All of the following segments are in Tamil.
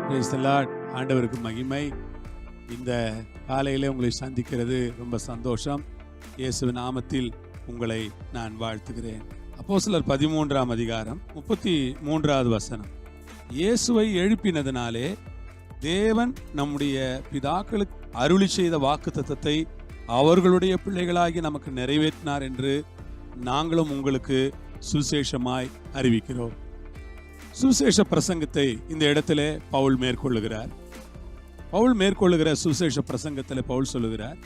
Praise the Lord. ஆண்டவருக்கு மகிமை. இந்த காலையிலே உங்களை சந்திக்கிறது ரொம்ப சந்தோஷம். இயேசுவின் நாமத்தில் உங்களை நான் வாழ்த்துகிறேன். அப்போஸ்தலர் 13ஆம் அதிகாரம் 33வது வசனம். இயேசுவை எழுப்பினதினாலே தேவன் நம்முடைய பிதாக்களுக்கு அருளி செய்த வாக்குத்தத்தத்தை அவர்களுடைய பிள்ளைகளாகி நமக்கு நிறைவேற்றினார் என்று நாங்களும் உங்களுக்கு சுவிசேஷமாய் அறிவிக்கிறோம். சுவிசேஷ பிரசங்கத்தை இந்த இடத்திலே பவுல் மேற்கொள்ளுகிறார். பவுல் மேற்கொள்ளுகிற சுவிசேஷ பிரசங்கத்தில் பவுல் சொல்லுகிறார்,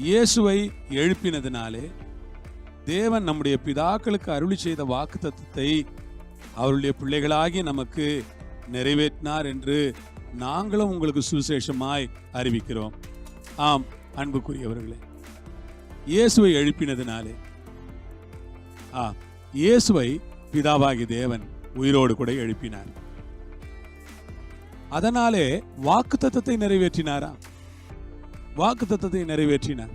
இயேசுவை எழுப்பினதினாலே தேவன் நம்முடைய பிதாக்களுக்கு அருளி செய்த வாக்குத்தத்தத்தை அவருடைய பிள்ளைகளாகி நமக்கு நிறைவேற்றினார் என்று நாங்களும் உங்களுக்கு சுவிசேஷமாய் அறிவிக்கிறோம். ஆம் அன்புக்குரியவர்களே, இயேசுவை எழுப்பினதினாலே இயேசுவை பிதாவாகி தேவன் உயிரோடு கூட எழுப்பினார். அதனாலே வாக்குத்தத்தத்தை நிறைவேற்றினாரா? வாக்குத்தத்தத்தை நிறைவேற்றினார்.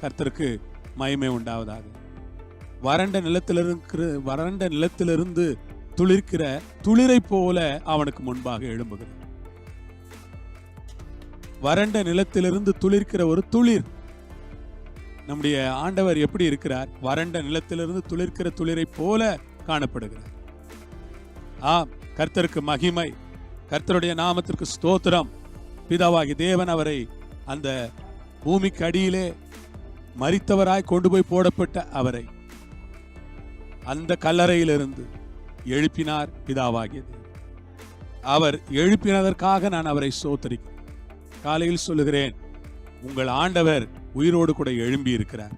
கர்த்தருக்கு மகிமை உண்டாவதாக. வறண்ட நிலத்திலிருந்து துளிர்க்கிற துளிரை போல அவனுக்கு முன்பாக எழும்புகிறார். வறண்ட நிலத்திலிருந்து துளிர்க்கிற ஒரு துளிர். நம்முடைய ஆண்டவர் எப்படி இருக்கிறார்? வறண்ட நிலத்திலிருந்து துளிர்க்கிற துளிரை போல காணப்படுகிறார். கர்த்தருக்கு மகிமை. கர்த்தருடைய நாமத்திற்கு ஸ்தோத்திரம். பிதாவாகி தேவன் அவரை அந்த பூமிக்கு அடியிலே மரித்தவராய் கொண்டு போய் போடப்பட்ட அவரை அந்த கல்லறையிலிருந்து எழுப்பினார் பிதாவாகிய தேவன். அவர் எழுப்பினதற்காக நான் அவரை ஸ்தோத்திரிக்கிறேன். காலையில் சொல்லுகிறேன், உங்கள் ஆண்டவர் உயிரோடு கூட எழும்பி இருக்கிறார்.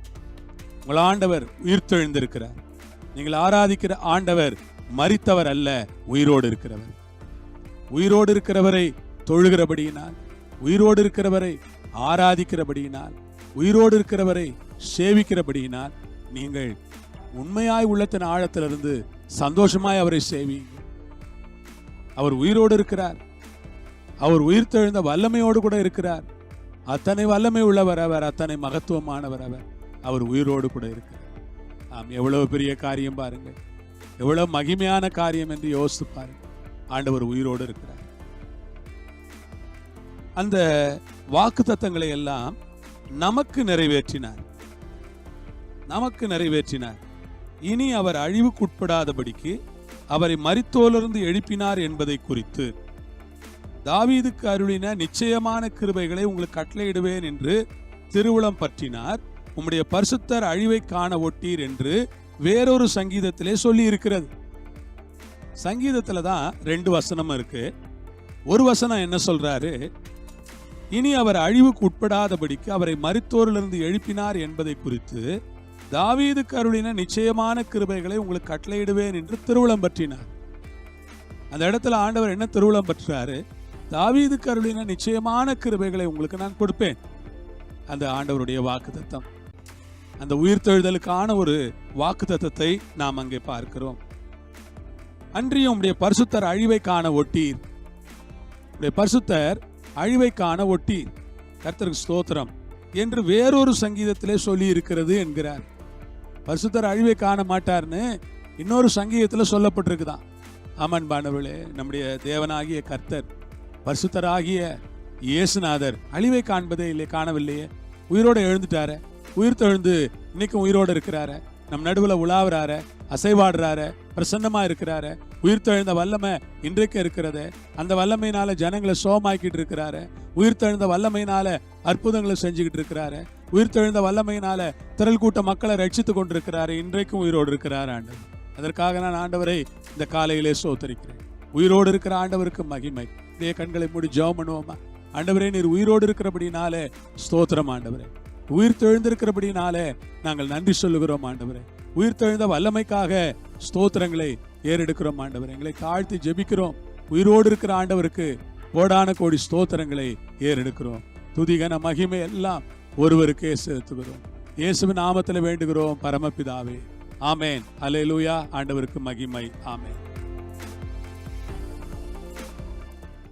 உங்கள் ஆண்டவர் உயிர்த்தெழுந்திருக்கிறார். நீங்கள் ஆராதிக்கிற ஆண்டவர் மரித்தவர் அல்ல, உயிரோடு இருக்கிறவர். உயிரோடு இருக்கிறவரை தொழுகிறபடியினால், உயிரோடு இருக்கிறவரை ஆராதிக்கிறபடியினால், உயிரோடு இருக்கிறவரை சேவிக்கிறபடியினால் நீங்கள் உண்மையாய் உள்ளத்தின் ஆழத்திலிருந்து சந்தோஷமாய் அவரை சேவிங்க. அவர் உயிரோடு இருக்கிறார். அவர் உயிர்த்தெழுந்த வல்லமையோடு கூட இருக்கிறார். அத்தனை வல்லமை உள்ளவர் அவர், அத்தனை மகத்துவமானவர் அவர். அவர் உயிரோடு கூட இருக்கிறார். எவ்வளவு பெரிய காரியம் பாருங்கள், எவ்வளவு மகிமையான காரியம் என்று யோசித்து பாருங்கள். ஆண்டவர் உயிரோடு இருக்கிறார். அந்த வாக்குத்தத்தங்களை எல்லாம் நமக்கு நிறைவேற்றினார். இனி அவர் அழிவுக்குட்படாதபடிக்கு அவரை மரித்தோரிலிருந்து எழுப்பினார் என்பதை குறித்து தாவீதுக்கு அருளின நிச்சயமான கிருபைகளை உங்களுக்கு கட்டளையிடுவேன் என்று திருவுளம் பற்றினார். உம்முடைய பரிசுத்தர் அழிவை காண ஒட்டீர் என்று வேறொரு சங்கீதத்திலே சொல்லி இருக்கிறது. சங்கீதத்துல தான் 2 வசனம் இருக்கு. ஒரு வசனம் என்ன சொல்றாரு? இனி அவர் அழிவுக்கு உட்படாதபடிக்கு அவரை மரித்தோரிலிருந்து எழுப்பினார் என்பதை குறித்து தாவீதுக்கு அருளின நிச்சயமான கிருபைகளை உங்களுக்கு கட்டளையிடுவேன் என்று திருவுளம் பற்றினார். அந்த இடத்துல ஆண்டவர் என்ன திருவுளம் பற்றுறாரு? தாவீதுக்கு அருளின நிச்சயமான கிருபைகளை உங்களுக்கு நான் கொடுப்பேன். அந்த ஆண்டவருடைய வாக்குத்தத்தம், அந்த உயிர்த்தெழுதலுக்கான ஒரு வாக்குத்தத்தத்தை நாம் அங்கே பார்க்கிறோம். அன்றியும் உம்முடைய பரிசுத்தர் அழிவை காண ஒட்டீர். உம்முடைய பரிசுத்தர் அழிவை காண ஒட்டீர், கர்த்தருக்கு ஸ்தோத்திரம் என்று வேறொரு சங்கீதத்திலே சொல்லி இருக்கிறது என்கிறார். பரிசுத்தர் அழிவை காண மாட்டார்னு இன்னொரு சங்கீதத்தில் சொல்லப்பட்டிருக்குதான். ஆமன் பாண்டவர்களே, நம்முடைய தேவனாகிய கர்த்தர், பரிசுத்தராகிய இயேசுநாதர் அழிவை காண்பதே இல்லை, காணவில்லையே. உயிரோடு எழுந்துட்டார, உயிர்த்தெழுந்து இன்னைக்கும் உயிரோடு இருக்கிறார, நம் நடுவில் உலாவுறார, அசைவாடுறார, பிரசன்னமா இருக்கிறார. உயிர்த்தெழுந்த வல்லமை இன்றைக்கு இருக்கிறது. அந்த வல்லமையினால ஜனங்களை சோமாக்கிட்டு இருக்கிறாரு. உயிர்த்தெழுந்த வல்லமையினால அற்புதங்களை செஞ்சுக்கிட்டு இருக்கிறாரு. உயிர்த்தெழுந்த வல்லமையினால திரள் கூட்ட மக்களை ரட்சித்து கொண்டிருக்கிறாரு. இன்றைக்கும் உயிரோடு இருக்கிறார் ஆண்டவர். அதற்காக நான் ஆண்டவரை இந்த காலையிலே ஸ்தோத்திரிக்கிறேன். உயிரோடு இருக்கிற ஆண்டவருக்கு மகிமை. இதே கண்களை மூடி ஜெபம் பண்ணுவோமா? ஆண்டவரே, நீர் உயிரோடு இருக்கிறபடினாலே ஸ்தோத்திரம் ஆண்டவரே. உயிர்த்தெழுந்திருக்கிறபடினாலே நாங்கள் நன்றி சொல்லுகிறோம் ஆண்டவரே. உயிர்த்தெழுந்த வல்லமைக்காக ஸ்தோத்திரங்களை ஏறெடுக்கிறோம் ஆண்டவரே. எங்களை தாழ்த்தி ஜெபிக்கிறோம். உயிரோடு இருக்கிற ஆண்டவருக்கு கோடான கோடி ஸ்தோத்திரங்களை ஏறெடுக்கிறோம். துதிகன மகிமை எல்லாம் ஒருவருக்கே செலுத்துகிறோம். இயேசுவின் நாமத்தில் வேண்டுகிறோம் பரமபிதாவே, ஆமேன். அல்லேலூயா. ஆண்டவருக்கு மகிமை. ஆமேன்.